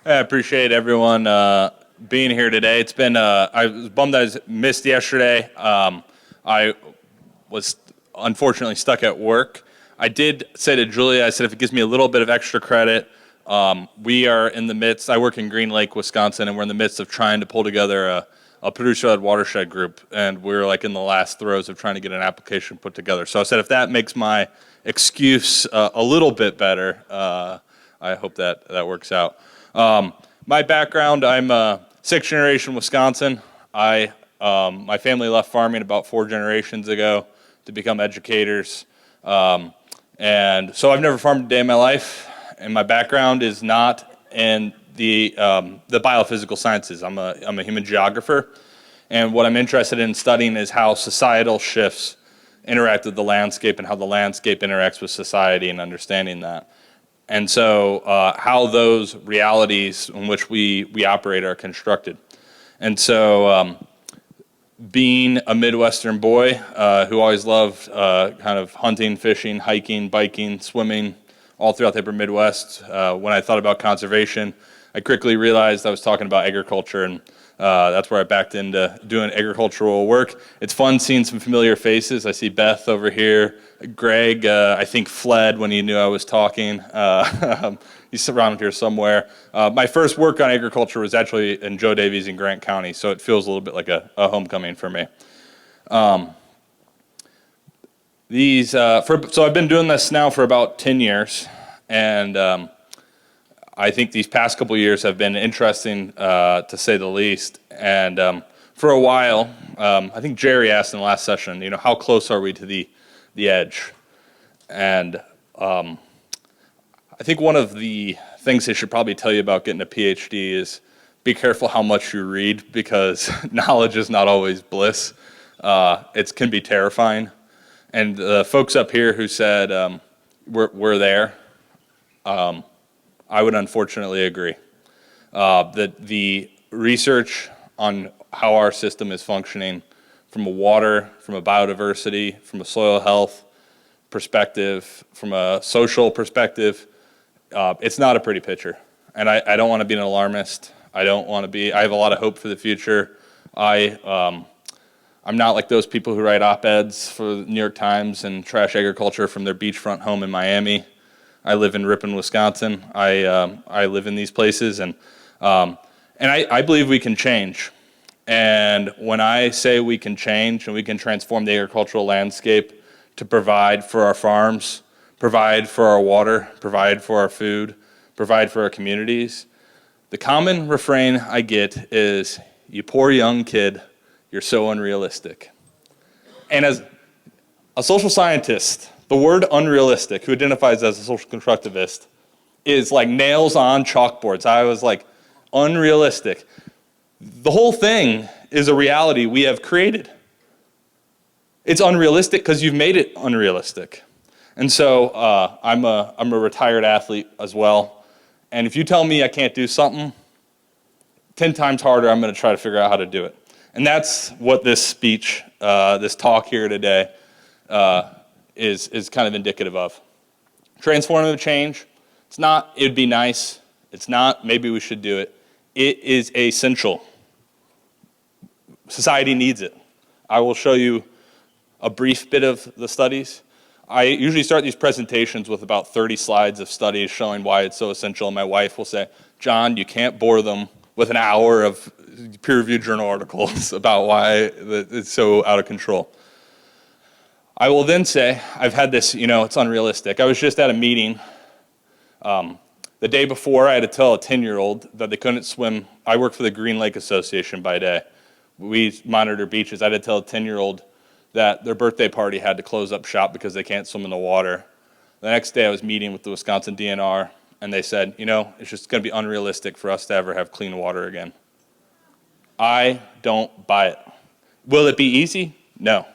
I appreciate everyone being here today. It's been, I was bummed I missed yesterday. I was unfortunately stuck at work. I did say to Julia, I said, if it gives me a little bit of extra credit, we are in the midst, I work in Green Lake, Wisconsin, and we're in the midst of trying to pull together a producer-led watershed group, and we're like in the last throes of trying to get an application put together. So I said, if that makes my excuse a little bit better, I hope that works out. My background, I'm sixth generation Wisconsin. My family left farming about 4 generations ago to become educators. And so I've never farmed a day in my life, and my background is not in the biophysical sciences. I'm a human geographer, and what I'm interested in studying is how societal shifts interact with the landscape and how the landscape interacts with society and understanding that. And so how those realities in which we operate are constructed. And so being a Midwestern boy who always loved kind of hunting, fishing, hiking, biking, swimming, all throughout the upper Midwest, when I thought about conservation, I quickly realized I was talking about agriculture, and that's where I backed into doing agricultural work. It's fun seeing some familiar faces. I see Beth over here. Greg, I think, fled when he knew I was talking. He's around here somewhere. My first work on agriculture was actually in Joe Davies in Grant County, so it feels a little bit like a homecoming for me. So I've been doing this now for about 10 years, and I think these past couple years have been interesting, to say the least. And for a while, I think Jerry asked in the last session, how close are we to the edge? And I think one of the things they should probably tell you about getting a PhD is be careful how much you read, because knowledge is not always bliss. It can be terrifying. And the folks up here who said we're there, I would unfortunately agree. That the research on how our system is functioning from a water, from a biodiversity, from a soil health perspective, from a social perspective, it's not a pretty picture. And I don't want to be an alarmist. I have a lot of hope for the future. I'm not like those people who write op-eds for the New York Times and trash agriculture from their beachfront home in Miami. I live in Ripon, Wisconsin. I live in these places, and I believe we can change. And when I say we can change and we can transform the agricultural landscape to provide for our farms, provide for our water, provide for our food, provide for our communities, the common refrain I get is, "You poor young kid, you're so unrealistic." And as a social scientist, the word unrealistic, who identifies as a social constructivist, is like nails on chalkboards. I was like, unrealistic. The whole thing is a reality we have created. It's unrealistic because you've made it unrealistic. And so I'm a retired athlete as well. And if you tell me I can't do something, 10 times harder, I'm going to try to figure out how to do it. And that's what this speech, this talk here today, is kind of indicative of. Transformative change, it's not, it'd be nice. It's not, maybe we should do it. It is essential. Society needs it. I will show you a brief bit of the studies. I usually start these presentations with about 30 slides of studies showing why it's so essential. And my wife will say, "John, you can't bore them with an hour of peer-reviewed journal articles about why it's so out of control." I will then say, I've had this, it's unrealistic. I was just at a meeting. The day before, I had to tell a 10-year-old that they couldn't swim. I work for the Green Lake Association by day. We monitor beaches. I had to tell a 10-year-old that their birthday party had to close up shop because they can't swim in the water. The next day, I was meeting with the Wisconsin DNR, and they said, it's just going to be unrealistic for us to ever have clean water again. I don't buy it. Will it be easy? No.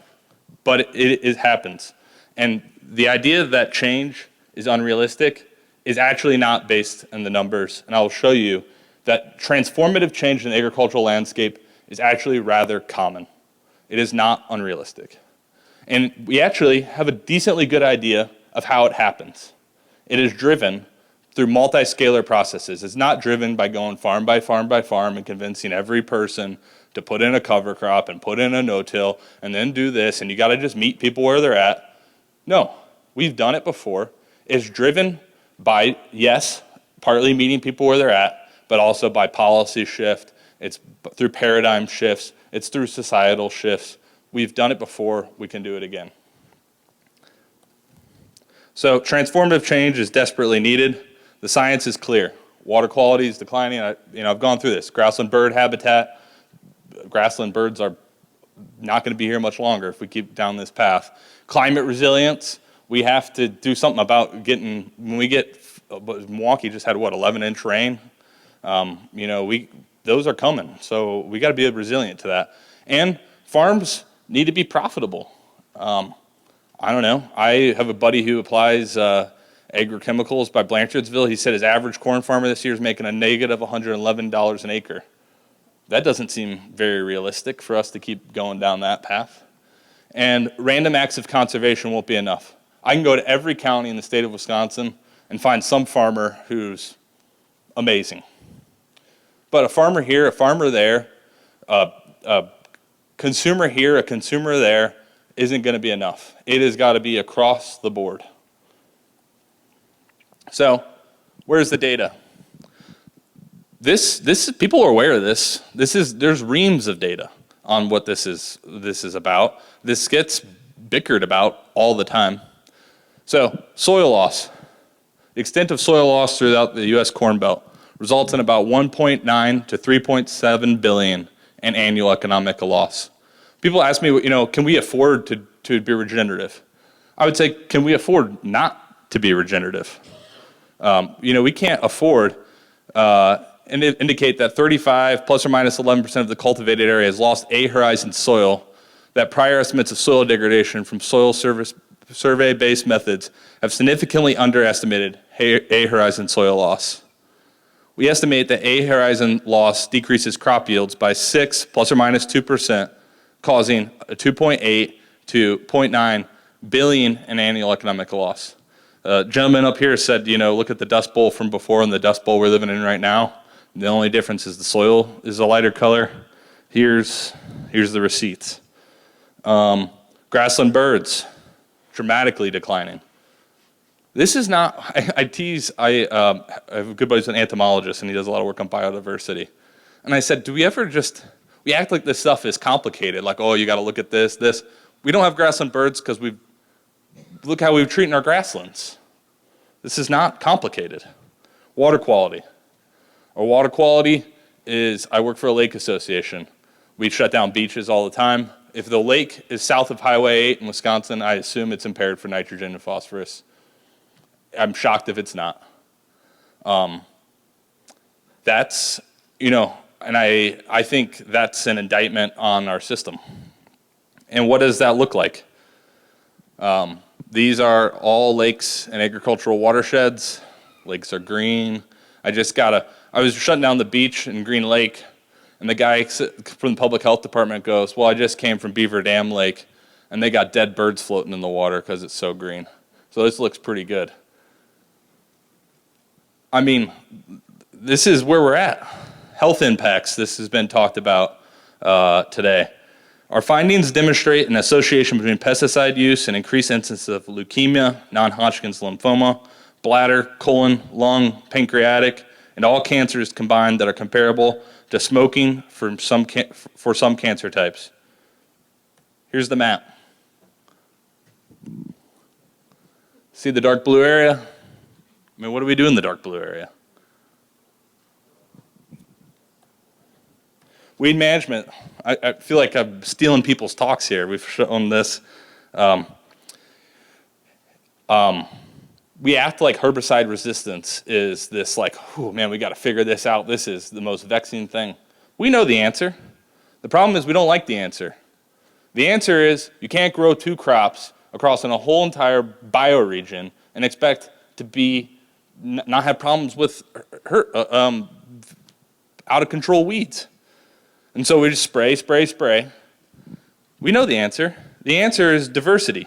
But it happens. And the idea that change is unrealistic is actually not based on the numbers. And I will show you that transformative change in the agricultural landscape is actually rather common. It is not unrealistic. And we actually have a decently good idea of how it happens. It is driven through multi-scalar processes. It's not driven by going farm by farm by farm and convincing every person to put in a cover crop and put in a no-till and then do this, and you got to just meet people where they're at. No, we've done it before. It's driven by, yes, partly meeting people where they're at, but also by policy shift. It's through paradigm shifts. It's through societal shifts. We've done it before. We can do it again. So transformative change is desperately needed. The science is clear. Water quality is declining. I've gone through this. Grassland bird habitat. Grassland birds are not going to be here much longer if we keep down this path. Climate resilience. We have to do something about when we get, Milwaukee just had, 11-inch rain? Those are coming. So we got to be resilient to that. And farms need to be profitable. I don't know. I have a buddy who applies agrochemicals by Blanchardville. He said his average corn farmer this year is making a negative $111 an acre. That doesn't seem very realistic for us to keep going down that path. And random acts of conservation won't be enough. I can go to every county in the state of Wisconsin and find some farmer who's amazing. But a farmer here, a farmer there, a consumer here, a consumer there, isn't going to be enough. It has got to be across the board. So, where's the data? This people are aware of this. There's reams of data on what this is about. This gets bickered about all the time. So, soil loss. The extent of soil loss throughout the U.S. Corn Belt results in about 1.9 to 3.7 billion in annual economic loss. People ask me, can we afford to be regenerative? I would say, can we afford not to be regenerative? We can't afford and indicate that 35 plus or minus 11% of the cultivated area has lost A-horizon soil, that prior estimates of soil degradation from soil survey-based methods have significantly underestimated A-horizon soil loss. We estimate that A-horizon loss decreases crop yields by 6 plus or minus 2%, causing a 2.8 to 0.9 billion in annual economic loss. Gentleman up here said, look at the Dust Bowl from before and the Dust Bowl we're living in right now. The only difference is the soil is a lighter color. Here's the receipts. Grassland birds, dramatically declining. This is not, I tease, I have a good buddy who's an entomologist and he does a lot of work on biodiversity. And I said, do we ever we act like this stuff is complicated, like, oh, you got to look at this. We don't have grassland birds because look how we're treating our grasslands. This is not complicated. Water quality. Our water quality is, I work for a lake association. We shut down beaches all the time. If the lake is south of Highway 8 in Wisconsin, I assume it's impaired for nitrogen and phosphorus. I'm shocked if it's not. That's, and I think that's an indictment on our system. And what does that look like? These are all lakes and agricultural watersheds. Lakes are green. I was shutting down the beach in Green Lake, and the guy from the public health department goes, well, I just came from Beaver Dam Lake, and they got dead birds floating in the water because it's so green. So this looks pretty good. I mean, this is where we're at. Health impacts, this has been talked about today. Our findings demonstrate an association between pesticide use and increased incidence of leukemia, non-Hodgkin's lymphoma, bladder, colon, lung, pancreatic, and all cancers combined that are comparable to smoking for some cancer types. Here's the map. See the dark blue area? I mean, what do we do in the dark blue area? Weed management. I feel like I'm stealing people's talks here. We've shown this. We act like herbicide resistance is this like, oh man, we got to figure this out. This is the most vexing thing. We know the answer. The problem is we don't like the answer. The answer is you can't grow two crops across a whole entire bioregion and expect to not have problems with out of control weeds. And so we just spray. We know the answer. The answer is diversity.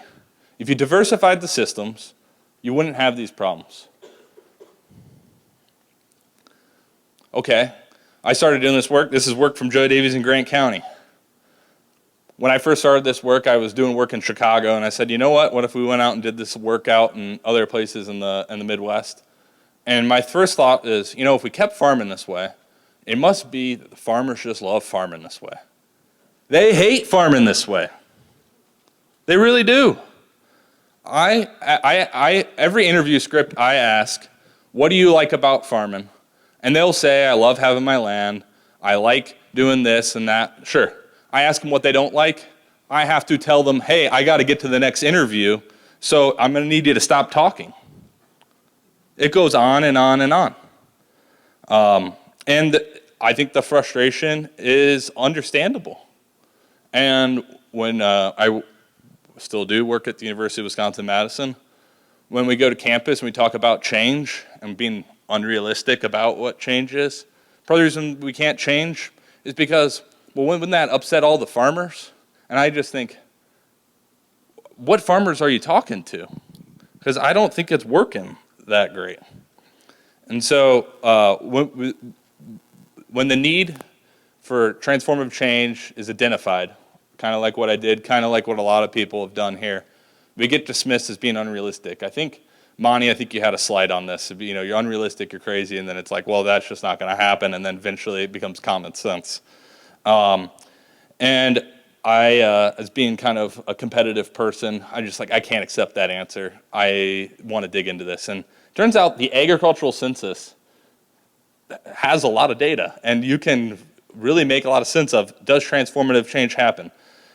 If you diversified the systems, you wouldn't have these problems. Okay, I started doing this work. This is work from Joe Davies in Grant County. When I first started this work, I was doing work in Chicago, and I said, you know what? What if we went out and did this work out in other places in the Midwest? And my first thought is, you know, if we kept farming this way, it must be that the farmers just love farming this way. They hate farming this way. They really do. Every interview script I ask, what do you like about farming? And they'll say, I love having my land. I like doing this and that. Sure. I ask them what they don't like. I have to tell them, hey, I got to get to the next interview, so I'm going to need you to stop talking. It goes on and on and on. And I think the frustration is understandable. And when I still do work at the University of Wisconsin-Madison, when we go to campus and we talk about change and being unrealistic about what change is, part of the reason we can't change is because, well, wouldn't that upset all the farmers? And I just think, what farmers are you talking to? Because I don't think it's working that great. And so when the need for transformative change is identified, kind of like what I did, kind of like what a lot of people have done here, we get dismissed as being unrealistic. I think, Monty, you had a slide on this. You know, you're unrealistic, you're crazy, and then it's like, well, that's just not going to happen, and then eventually it becomes common sense. And I, as being kind of a competitive person, I can't accept that answer. I want to dig into this. And it turns out the agricultural census has a lot of data, and you can really make a lot of sense of, does transformative change happen?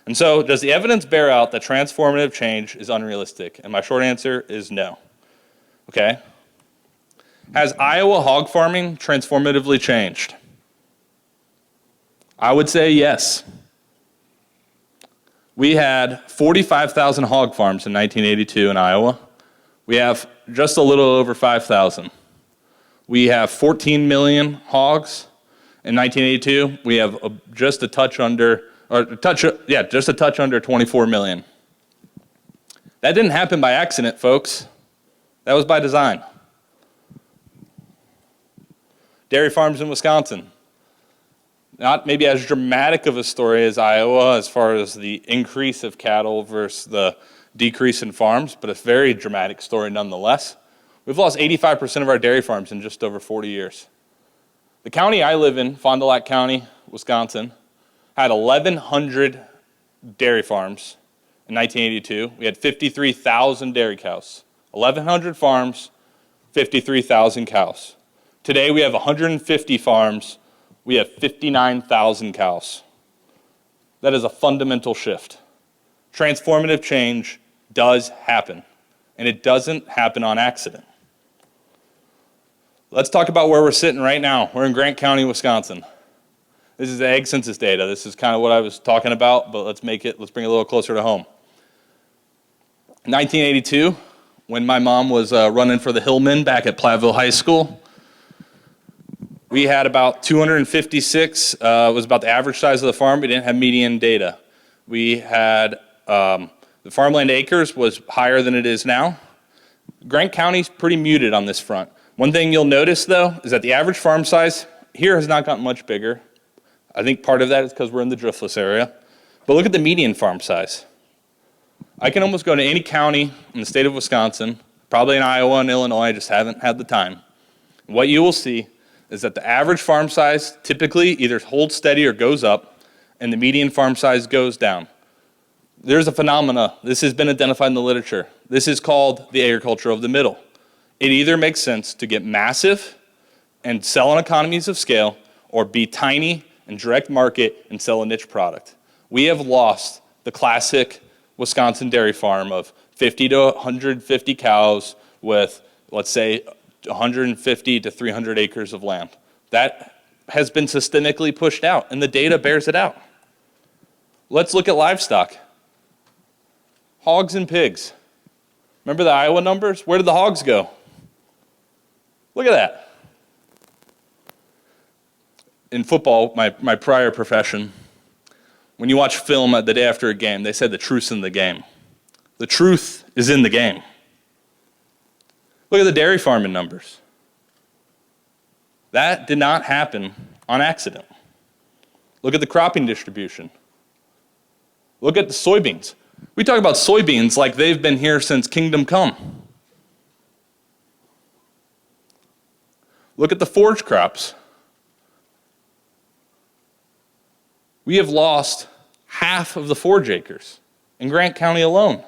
And so, does the evidence bear out that transformative change is unrealistic? And my short answer is no. Okay? Has Iowa hog farming transformatively changed? I would say yes. We had 45,000 hog farms in 1982 in Iowa. We have just a little over 5,000. We have 14 million hogs in 1982. We have just a touch under 24 million. That didn't happen by accident, folks. That was by design. Dairy farms in Wisconsin. Not maybe as dramatic of a story as Iowa as far as the increase of cattle versus the decrease in farms, but a very dramatic story nonetheless. We've lost 85% of our dairy farms in just over 40 years. The county I live in, Fond du Lac County, Wisconsin, had 1,100 dairy farms in 1982. We had 53,000 dairy cows. 1,100 farms, 53,000 cows. Today we have 150 farms. We have 59,000 cows. That is a fundamental shift. Transformative change does happen, and it doesn't happen on accident. Let's talk about where we're sitting right now. We're in Grant County, Wisconsin. This is the ag census data. This is kind of what I was talking about, but let's bring it a little closer to home. In 1982, when my mom was running for the Hillman back at Platteville High School, we had about 256, was about the average size of the farm. We didn't have median data. We had, the farmland acres was higher than it is now. Grant County's pretty muted on this front. One thing you'll notice, though, is that the average farm size here has not gotten much bigger. I think part of that is because we're in the driftless area. But look at the median farm size. I can almost go to any county in the state of Wisconsin, probably in Iowa and Illinois, I just haven't had the time. What you will see is that the average farm size typically either holds steady or goes up, and the median farm size goes down. There's a phenomena, this has been identified in the literature. This is called the agriculture of the middle. It either makes sense to get massive and sell on economies of scale, or be tiny and direct market and sell a niche product. We have lost the classic Wisconsin dairy farm of 50 to 150 cows with, let's say, 150 to 300 acres of land. That has been systemically pushed out, and the data bears it out. Let's look at livestock. Hogs and pigs. Remember the Iowa numbers? Where did the hogs go? Look at that. In football, my prior profession, when you watch film the day after a game, they said the truth's in the game. The truth is in the game. Look at the dairy farming numbers. That did not happen on accident. Look at the cropping distribution. Look at the soybeans. We talk about soybeans like they've been here since kingdom come. Look at the forage crops. We have lost half of the forage acres in Grant County alone.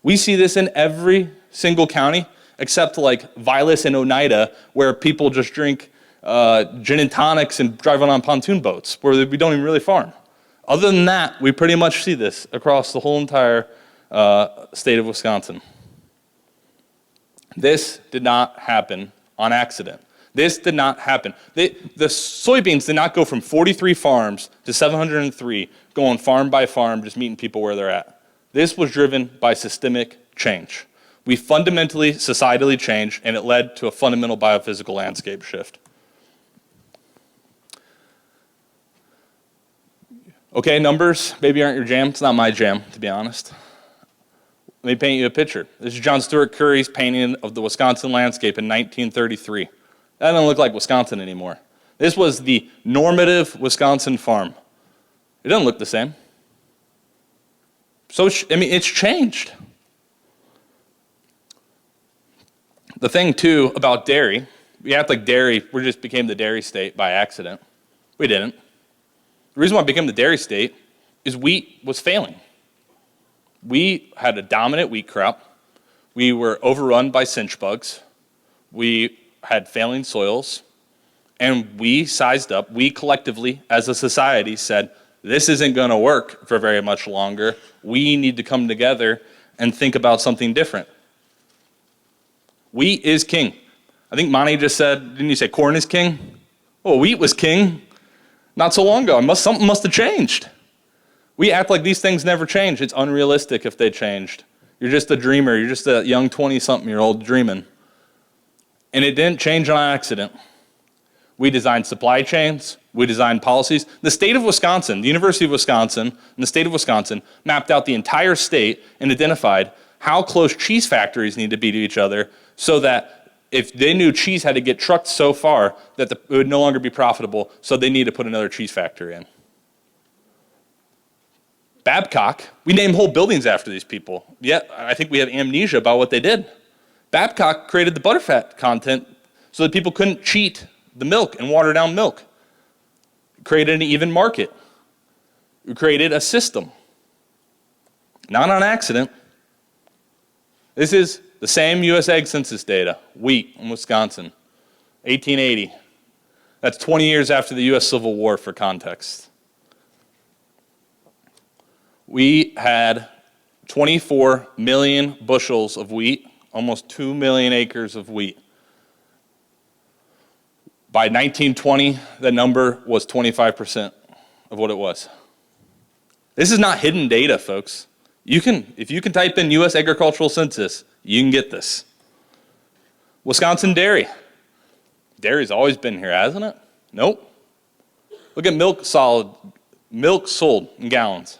We see this in every single county except like Vilas and Oneida, where people just drink gin and tonics and drive on pontoon boats, where we don't even really farm. Other than that, we pretty much see this across the whole entire state of Wisconsin. This did not happen on accident. This did not happen. The soybeans did not go from 43 farms to 703, going farm by farm, just meeting people where they're at. This was driven by systemic change. We fundamentally, societally changed, and it led to a fundamental biophysical landscape shift. Okay, numbers maybe aren't your jam. It's not my jam, to be honest. Let me paint you a picture. This is John Stuart Curry's painting of the Wisconsin landscape in 1933. That doesn't look like Wisconsin anymore. This was the normative Wisconsin farm. It doesn't look the same. So, it's changed. The thing, too, about dairy, we act like we just became the dairy state by accident. We didn't. The reason why it became the dairy state is wheat was failing. We had a dominant wheat crop. We were overrun by cinch bugs. We had failing soils. And we sized up, we collectively, as a society, said, this isn't going to work for very much longer. We need to come together and think about something different. Wheat is king. I think Monty just said, didn't you say corn is king? Oh, wheat was king not so long ago. Something must have changed. We act like these things never change. It's unrealistic if they changed. You're just a dreamer. You're just a young 20-something-year-old dreaming. And it didn't change on accident. We designed supply chains. We designed policies. The state of Wisconsin, the University of Wisconsin, and the state of Wisconsin mapped out the entire state and identified how close cheese factories need to be to each other so that if they knew cheese had to get trucked so far that it would no longer be profitable, so they need to put another cheese factory in. Babcock, we name whole buildings after these people, yet I think we have amnesia about what they did. Babcock created the butterfat content so that people couldn't cheat the milk and water down milk. It created an even market. It created a system. Not on accident. This is the same U.S. Ag Census data, wheat in Wisconsin, 1880. That's 20 years after the U.S. Civil War for context. We had 24 million bushels of wheat, almost 2 million acres of wheat. By 1920, the number was 25% of what it was. This is not hidden data, folks. If you can type in U.S. Agricultural Census, you can get this. Wisconsin dairy. Dairy's always been here, hasn't it? Nope. Look at milk sold in gallons.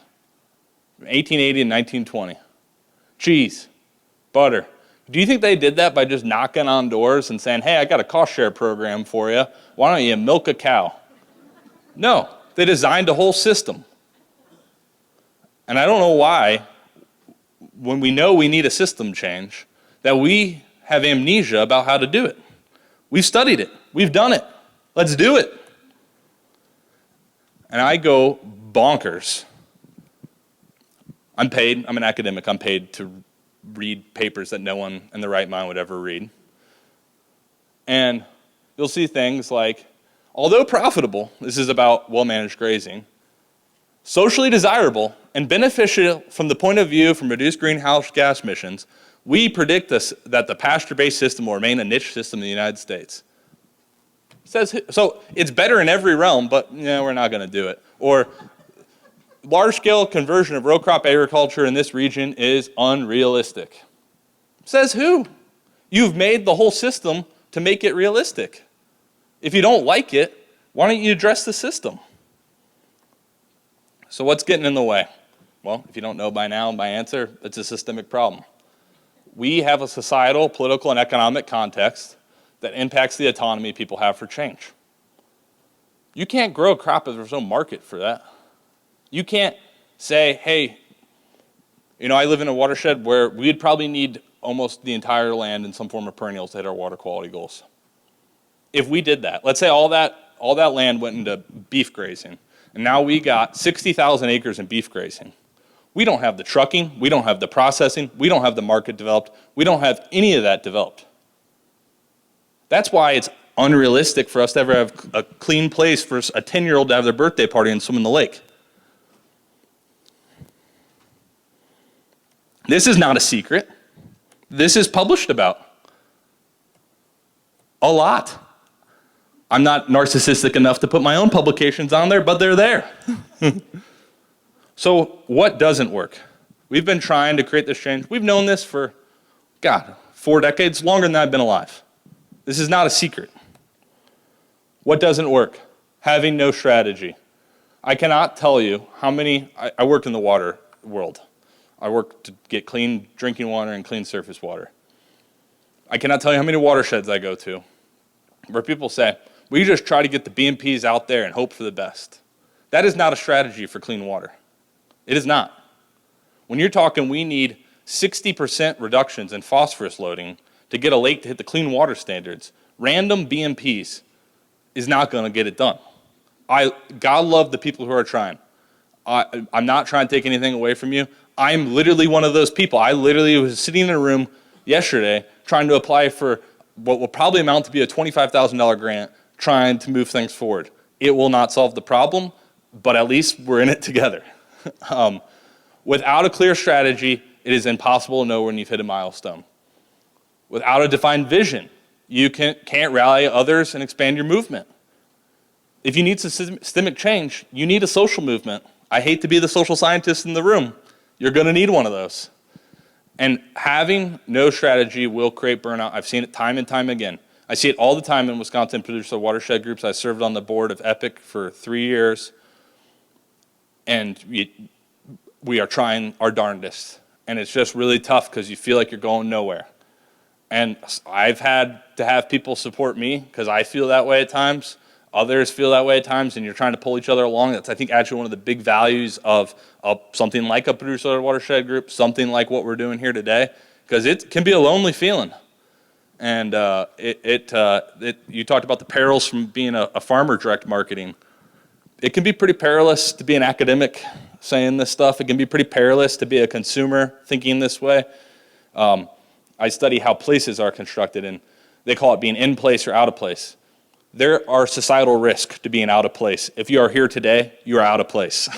1880 and 1920. Cheese, butter. Do you think they did that by just knocking on doors and saying, hey, I got a cost share program for you. Why don't you milk a cow? No, they designed a whole system. And I don't know why, when we know we need a system change, that we have amnesia about how to do it. We've studied it. We've done it. Let's do it. And I go bonkers. I'm an academic. I'm paid to read papers that no one in their right mind would ever read. And you'll see things like, although profitable, this is about well-managed grazing, socially desirable and beneficial from the point of view from reduced greenhouse gas emissions, we predict that the pasture-based system will remain a niche system in the United States. So it's better in every realm, but we're not going to do it. Or large-scale conversion of row crop agriculture in this region is unrealistic. Says who? You've made the whole system to make it realistic. If you don't like it, why don't you address the system? So what's getting in the way? Well, if you don't know by now, my answer, it's a systemic problem. We have a societal, political, and economic context that impacts the autonomy people have for change. You can't grow a crop if there's no market for that. You can't say, hey, I live in a watershed where we'd probably need almost the entire land in some form of perennials to hit our water quality goals. If we did that, let's say all that land went into beef grazing, and now we got 60,000 acres in beef grazing. We don't have the trucking, we don't have the processing, we don't have the market developed, we don't have any of that developed. That's why it's unrealistic for us to ever have a clean place for a 10-year-old to have their birthday party and swim in the lake. This is not a secret. This is published about a lot. I'm not narcissistic enough to put my own publications on there, but they're there. So what doesn't work? We've been trying to create this change. We've known this for, 4 decades, longer than I've been alive. This is not a secret. What doesn't work? Having no strategy. I cannot tell you how many, I work in the water world. I work to get clean drinking water and clean surface water. I cannot tell you how many watersheds I go to where people say, we just try to get the BMPs out there and hope for the best. That is not a strategy for clean water. It is not. When you're talking we need 60% reductions in phosphorus loading to get a lake to hit the clean water standards, random BMPs is not going to get it done. God love the people who are trying. I'm not trying to take anything away from you. I'm literally one of those people. I literally was sitting in a room yesterday trying to apply for what will probably amount to be a $25,000 grant trying to move things forward. It will not solve the problem, but at least we're in it together. Without a clear strategy, it is impossible to know when you've hit a milestone. Without a defined vision, you can't rally others and expand your movement. If you need systemic change, you need a social movement. I hate to be the social scientist in the room. You're going to need one of those. And having no strategy will create burnout. I've seen it time and time again. I see it all the time in Wisconsin producer watershed groups. I served on the board of EPIC for 3 years. And we are trying our darndest. And it's just really tough because you feel like you're going nowhere. And I've had to have people support me because I feel that way at times. Others feel that way at times, and you're trying to pull each other along. That's, I think, actually one of the big values of something like a producer watershed group, something like what we're doing here today, because it can be a lonely feeling. And you talked about the perils from being a farmer direct marketing. It can be pretty perilous to be an academic saying this stuff. It can be pretty perilous to be a consumer thinking this way. I study how places are constructed, and they call it being in place or out of place. There are societal risks to being out of place. If you are here today, you are out of place.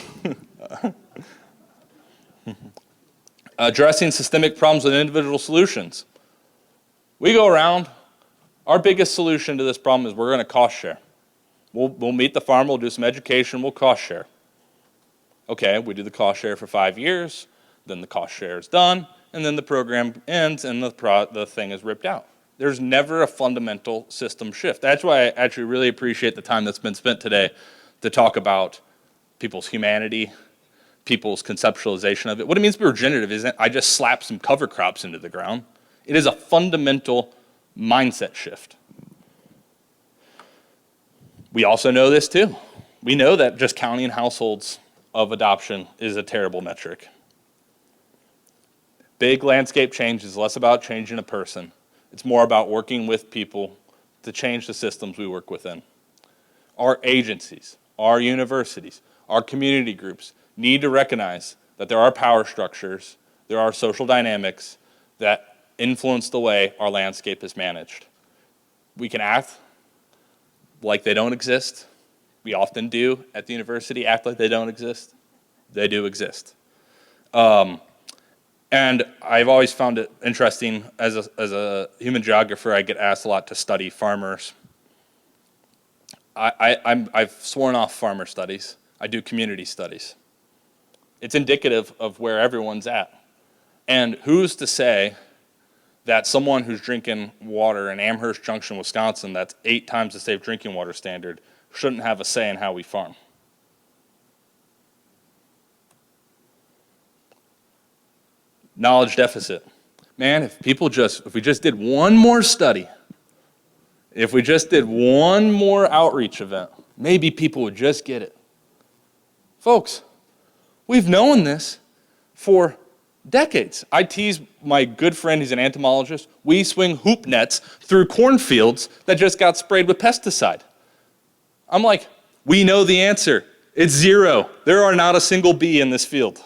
Addressing systemic problems with individual solutions. We go around, our biggest solution to this problem is we're going to cost share. We'll meet the farm, we'll do some education, we'll cost share. Okay, we do the cost share for 5 years, then the cost share is done, and then the program ends and the thing is ripped out. There's never a fundamental system shift. That's why I actually really appreciate the time that's been spent today to talk about people's humanity, people's conceptualization of it. What it means to be regenerative isn't I just slap some cover crops into the ground. It is a fundamental mindset shift. We also know this too. We know that just counting households of adoption is a terrible metric. Big landscape change is less about changing a person. It's more about working with people to change the systems we work within. Our agencies, our universities, our community groups need to recognize that there are power structures, there are social dynamics that influence the way our landscape is managed. We can act like they don't exist. We often do at the university, act like they don't exist. They do exist. And I've always found it interesting, as a human geographer, I get asked a lot to study farmers. I've sworn off farmer studies. I do community studies. It's indicative of where everyone's at. And who's to say that someone who's drinking water in Amherst Junction, Wisconsin, that's 8 times the safe drinking water standard, shouldn't have a say in how we farm? Knowledge deficit. Man, if we just did one more study If we just did one more outreach event, maybe people would just get it. Folks, we've known this for decades. I tease my good friend, he's an entomologist. We swing hoop nets through cornfields that just got sprayed with pesticide. I'm like, we know the answer. It's zero. There are not a single bee in this field.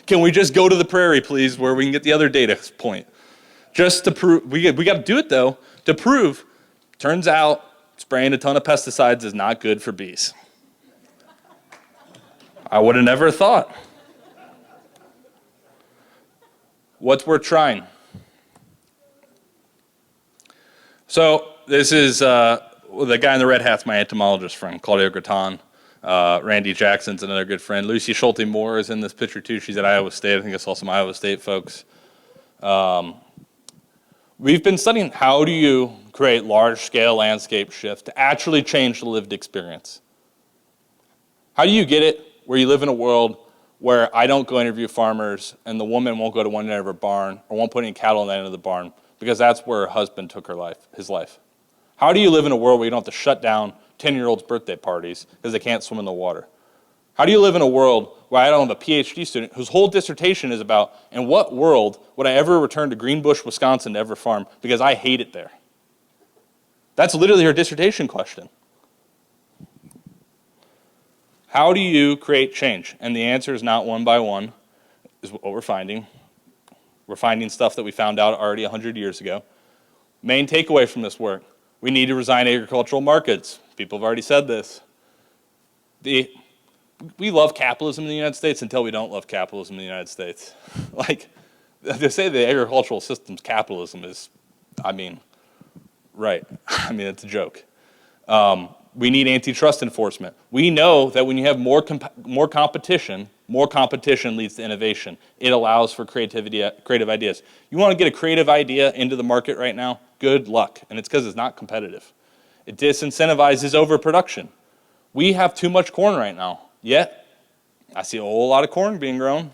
Can we just go to the prairie, please, where we can get the other data point? Just to prove, we got to do it though, to prove, turns out spraying a ton of pesticides is not good for bees. I would have never thought. What's worth trying? So this is the guy in the red hat's my entomologist friend, Claudio Graton. Randy Jackson's another good friend. Lucy Schulte Moore is in this picture too. She's at Iowa State. I think I saw some Iowa State folks. We've been studying how do you create large-scale landscape shift to actually change the lived experience. How do you get it where you live in a world where I don't go interview farmers and the woman won't go to one end of her barn or won't put any cattle in the end of the barn because that's where her husband took his life? How do you live in a world where you don't have to shut down 10-year-olds' birthday parties because they can't swim in the water? How do you live in a world where I don't have a PhD student whose whole dissertation is about, in what world would I ever return to Greenbush, Wisconsin to ever farm because I hate it there? That's literally her dissertation question. How do you create change? And the answer is not one by one, is what we're finding. We're finding stuff that we found out already 100 years ago. Main takeaway from this work, we need to resign agricultural markets. People have already said this. We love capitalism in the United States until we don't love capitalism in the United States. Like, they say the agricultural system's capitalism is, right. It's a joke. We need antitrust enforcement. We know that when you have more competition leads to innovation. It allows for creative ideas. You want to get a creative idea into the market right now? Good luck. And it's because it's not competitive. It disincentivizes overproduction. We have too much corn right now, yet I see a whole lot of corn being grown.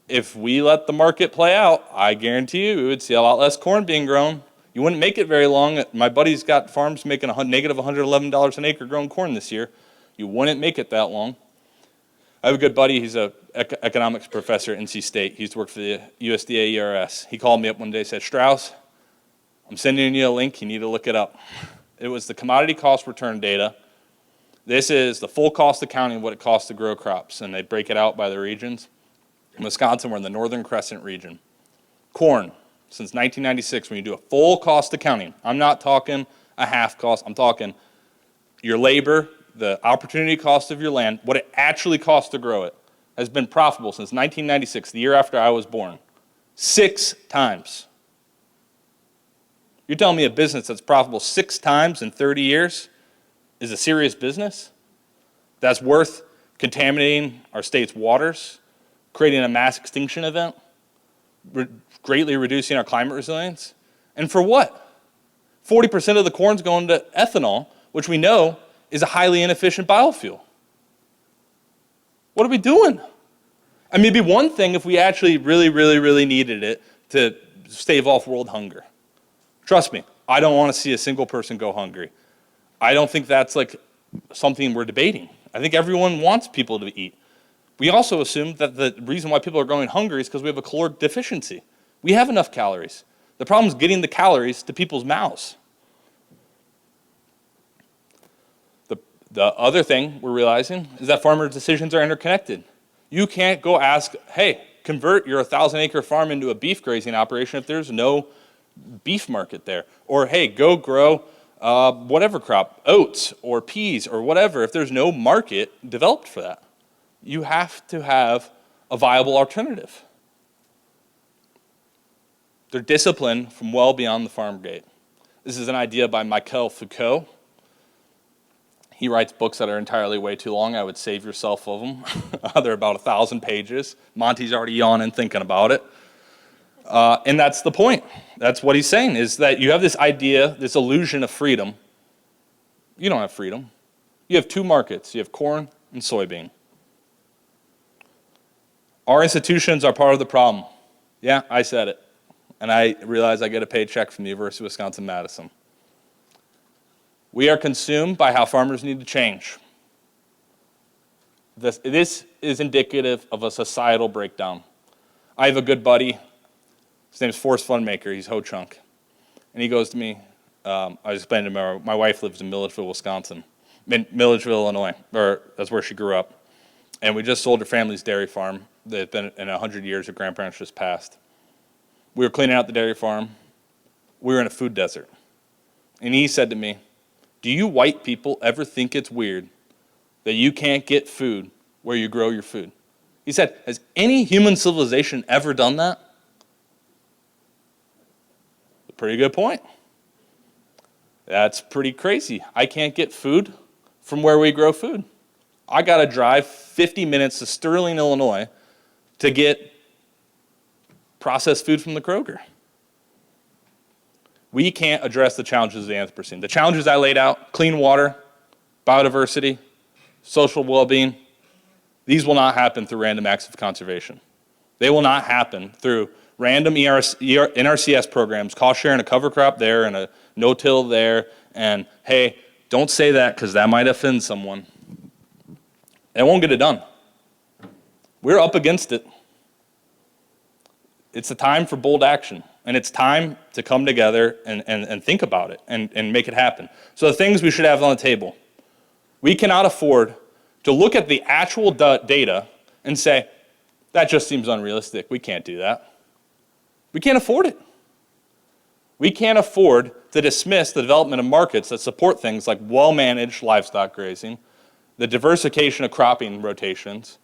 If we let the market play out, I guarantee you we would see a lot less corn being grown. You wouldn't make it very long. My buddy's got farms making negative $111 an acre growing corn this year. You wouldn't make it that long. I have a good buddy. He's an economics professor at NC State. He used to work for the USDA ERS. He called me up one day and said, Strauss, I'm sending you a link. You need to look it up. It was the commodity cost return data. This is the full cost accounting of what it costs to grow crops, and they break it out by the regions. In Wisconsin, we're in the Northern Crescent region. Corn, since 1996, when you do a full cost accounting, I'm not talking a half cost, I'm talking your labor, the opportunity cost of your land, what it actually costs to grow it, has been profitable since 1996, the year after I was born, 6 times. You're telling me a business that's profitable 6 times in 30 years is a serious business? That's worth contaminating our state's waters, creating a mass extinction event, greatly reducing our climate resilience? And for what? 40% of the corn's going to ethanol, which we know is a highly inefficient biofuel. What are we doing? I mean, it'd be one thing if we actually really needed it to stave off world hunger. Trust me, I don't want to see a single person go hungry. I don't think that's like something we're debating. I think everyone wants people to eat. We also assume that the reason why people are going hungry is because we have a caloric deficiency. We have enough calories. The problem is getting the calories to people's mouths. The other thing we're realizing is that farmer decisions are interconnected. You can't go ask, hey, convert your 1,000-acre farm into a beef grazing operation if there's no beef market there. Or, hey, go grow whatever crop, oats or peas or whatever, if there's no market developed for that. You have to have a viable alternative. They're disciplined from well beyond the farm gate. This is an idea by Michel Foucault. He writes books that are entirely way too long. I would save yourself of them. They're about 1,000 pages. Monty's already yawning thinking about it. And that's the point. That's what he's saying, is that you have this idea, this illusion of freedom. You don't have freedom. You have 2 markets. You have corn and soybean. Our institutions are part of the problem. Yeah, I said it. And I realize I get a paycheck from the University of Wisconsin-Madison. We are consumed by how farmers need to change. This is indicative of a societal breakdown. I have a good buddy. His name is Forrest Funmaker. He's Ho Chunk. And he goes to me, I was explaining to him, my wife lives in Milledgeville, Wisconsin. Milledgeville, Illinois, or that's where she grew up. And we just sold her family's dairy farm that had been in 100 years. Her grandparents just passed. We were cleaning out the dairy farm. We were in a food desert. And he said to me, do you white people ever think it's weird that you can't get food where you grow your food? He said, has any human civilization ever done that? A pretty good point. That's pretty crazy. I can't get food from where we grow food. I got to drive 50 minutes to Sterling, Illinois to get processed food from the Kroger. We can't address the challenges of the Anthropocene. The challenges I laid out, clean water, biodiversity, social well-being, these will not happen through random acts of conservation. They will not happen through random NRCS programs, cost sharing a cover crop there and a no-till there, and hey, don't say that because that might offend someone. It won't get it done. We're up against it. It's a time for bold action, and it's time to come together and think about it and make it happen. So the things we should have on the table. We cannot afford to look at the actual data and say, that just seems unrealistic. We can't do that. We can't afford it. We can't afford to dismiss the development of markets that support things like well-managed livestock grazing, the diversification of cropping rotations,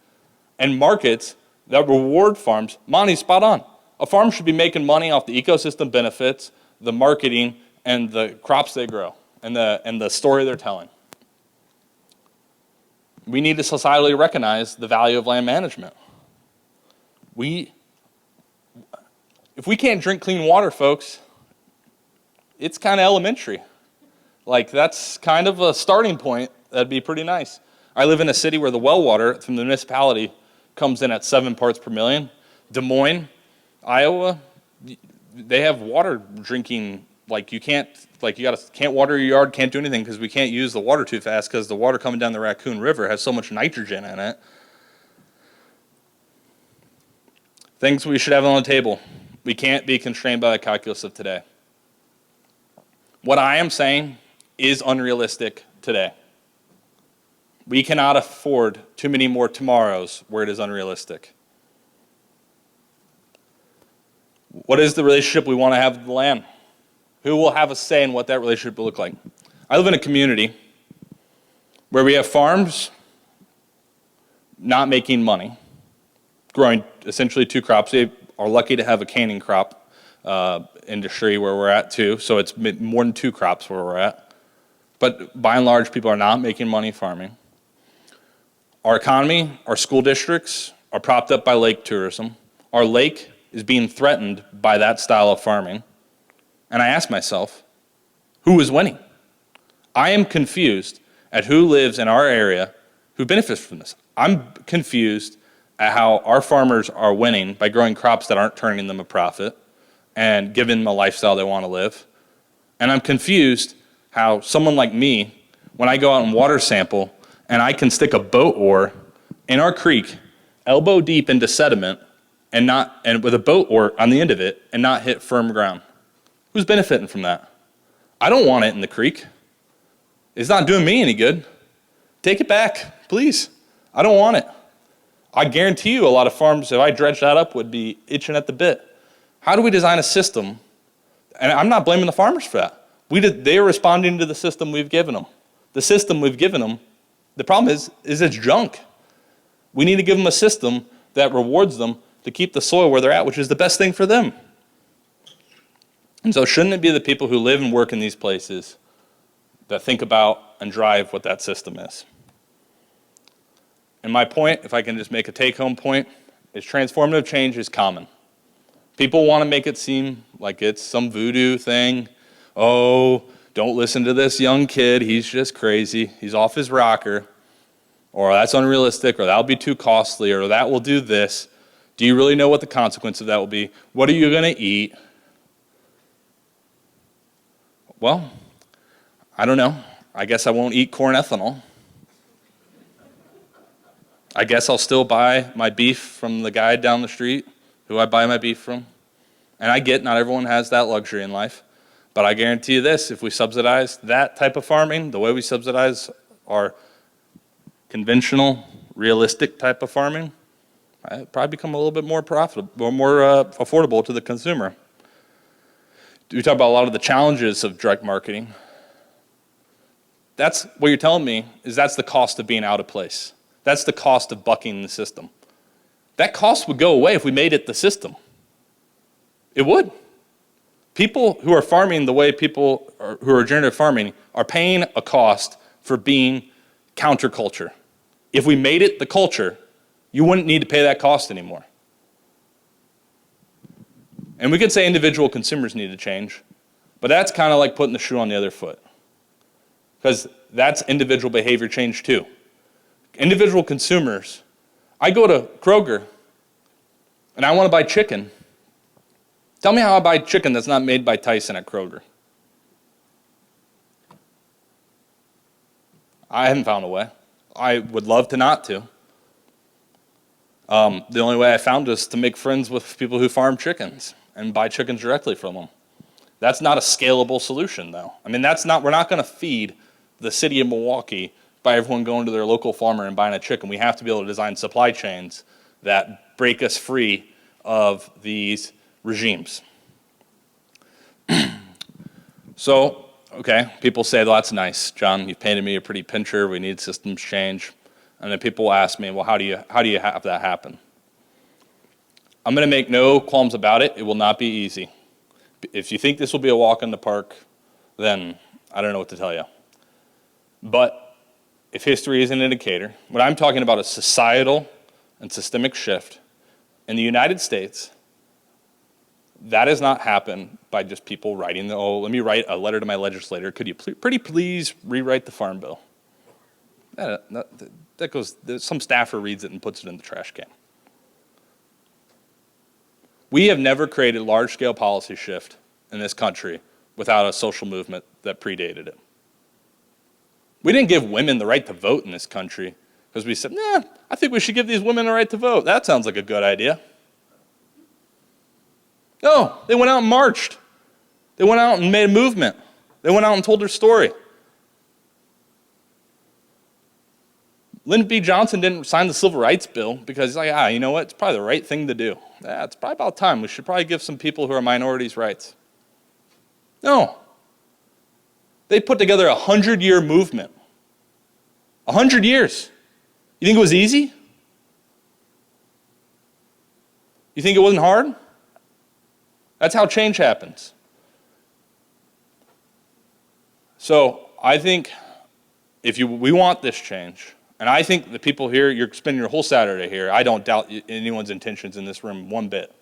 and markets that reward farms. Monty's spot on. A farm should be making money off the ecosystem benefits, the marketing, and the crops they grow, and the story they're telling. We need to societally recognize the value of land management. If we can't drink clean water, folks, it's kind of elementary. Like, that's kind of a starting point. That'd be pretty nice. I live in a city where the well water from the municipality comes in at 7 parts per million. Des Moines, Iowa, they have water drinking, like can't water your yard, can't do anything because we can't use the water too fast because the water coming down the Raccoon River has so much nitrogen in it. Things we should have on the table. We can't be constrained by the calculus of today. What I am saying is unrealistic today. We cannot afford too many more tomorrows where it is unrealistic. What is the relationship we want to have with the land? Who will have a say in what that relationship will look like? I live in a community where we have farms not making money, growing essentially 2 crops. They are lucky to have a canning crop industry where we're at too, so it's more than 2 crops where we're at. But by and large, people are not making money farming. Our economy, our school districts are propped up by lake tourism. Our lake is being threatened by that style of farming. And I ask myself, who is winning? I am confused at who lives in our area who benefits from this. I'm confused at how our farmers are winning by growing crops that aren't turning them a profit and giving them a lifestyle they want to live. And I'm confused how someone like me, when I go out and water sample and I can stick a boat oar in our creek, elbow deep into sediment, and with a boat oar on the end of it and not hit firm ground. Who's benefiting from that? I don't want it in the creek. It's not doing me any good. Take it back, please. I don't want it. I guarantee you a lot of farms, if I dredged that up, would be itching at the bit. How do we design a system? And I'm not blaming the farmers for that. They are responding to the system we've given them. The system we've given them, the problem is it's junk. We need to give them a system that rewards them to keep the soil where they're at, which is the best thing for them. And so shouldn't it be the people who live and work in these places that think about and drive what that system is? And my point, if I can just make a take-home point, is transformative change is common. People want to make it seem like it's some voodoo thing. Oh, don't listen to this young kid. He's just crazy. He's off his rocker. Or that's unrealistic, or that'll be too costly, or that will do this. Do you really know what the consequence of that will be? What are you going to eat? Well, I don't know. I guess I won't eat corn ethanol. I guess I'll still buy my beef from the guy down the street who I buy my beef from. And I get not everyone has that luxury in life, but I guarantee you this, if we subsidize that type of farming, the way we subsidize our conventional, realistic type of farming, it'd probably become a little bit more profitable, or more affordable to the consumer. We talk about a lot of the challenges of direct marketing. That's what you're telling me is that's the cost of being out of place. That's the cost of bucking the system. That cost would go away if we made it the system. It would. People who are farming the way people who are regenerative farming are paying a cost for being counterculture. If we made it the culture, you wouldn't need to pay that cost anymore. And we could say individual consumers need to change, but that's kind of like putting the shoe on the other foot. Because that's individual behavior change too. Individual consumers, I go to Kroger and I want to buy chicken. Tell me how I buy chicken that's not made by Tyson at Kroger. I haven't found a way. I would love to not to. The only way I found is to make friends with people who farm chickens and buy chickens directly from them. That's not a scalable solution, though. I mean, we're not going to feed the city of Milwaukee by everyone going to their local farmer and buying a chicken. We have to be able to design supply chains that break us free of these regimes. So, okay, people say, well, that's nice, John. You've painted me a pretty picture. We need systems change. And then people ask me, well, how do you have that happen? I'm going to make no qualms about it. It will not be easy. If you think this will be a walk in the park, then I don't know what to tell you. But if history is an indicator, what I'm talking about is societal and systemic shift. In the United States, that has not happened by just people writing, let me write a letter to my legislator. Could you pretty please rewrite the Farm Bill? That goes, some staffer reads it and puts it in the trash can. We have never created large-scale policy shift in this country without a social movement that predated it. We didn't give women the right to vote in this country because we said, I think we should give these women the right to vote. That sounds like a good idea. No, they went out and marched. They went out and made a movement. They went out and told their story. Lyndon B. Johnson didn't sign the Civil Rights Bill because he's like, you know what, it's probably the right thing to do. It's probably about time. We should probably give some people who are minorities rights. No. They put together a 100-year movement. 100 years. You think it was easy? You think it wasn't hard? That's how change happens. So I think we want this change, and I think the people here, you're spending your whole Saturday here, I don't doubt anyone's intentions in this room one bit.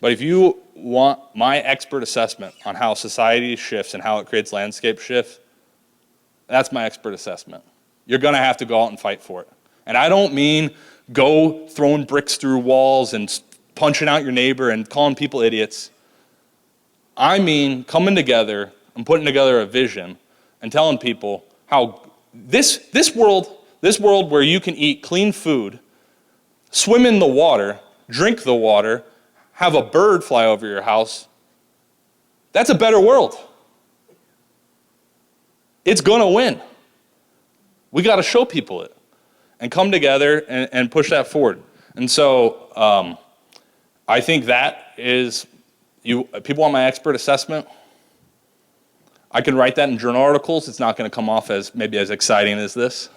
But if you want my expert assessment on how society shifts and how it creates landscape shifts, that's my expert assessment. You're going to have to go out and fight for it. And I don't mean go throwing bricks through walls and punching out your neighbor and calling people idiots. I mean coming together and putting together a vision and telling people how this world where you can eat clean food, swim in the water, drink the water, have a bird fly over your house, that's a better world. It's going to win. We got to show people it and come together and push that forward. And so I think that is, people want my expert assessment. I can write that in journal articles. It's not going to come off as maybe as exciting as this.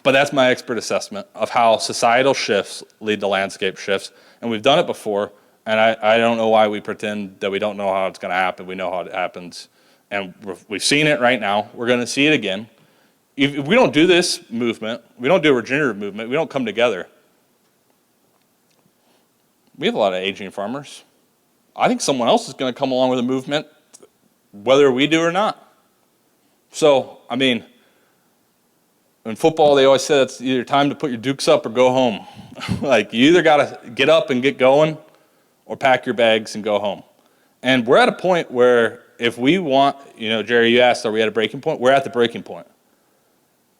But that's my expert assessment of how societal shifts lead to landscape shifts. And we've done it before, and I don't know why we pretend that we don't know how it's going to happen. We know how it happens. And we've seen it right now. We're going to see it again. If we don't do this movement, we don't do a regenerative movement, we don't come together, we have a lot of aging farmers. I think someone else is going to come along with a movement, whether we do or not. So, I mean, in football, they always say it's either time to put your dukes up or go home. Like, you either got to get up and get going or pack your bags and go home. And we're at a point where if we want, Jerry, you asked, are we at a breaking point? We're at the breaking point.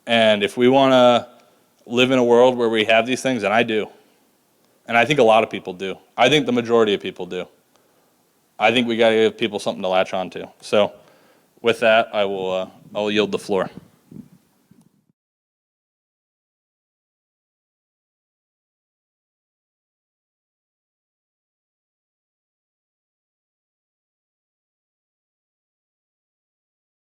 And if we want to live in a world where we have these things, and I do, and I think a lot of people do. I think the majority of people do. I think we got to give people something to latch on to. So with that, I will yield the floor.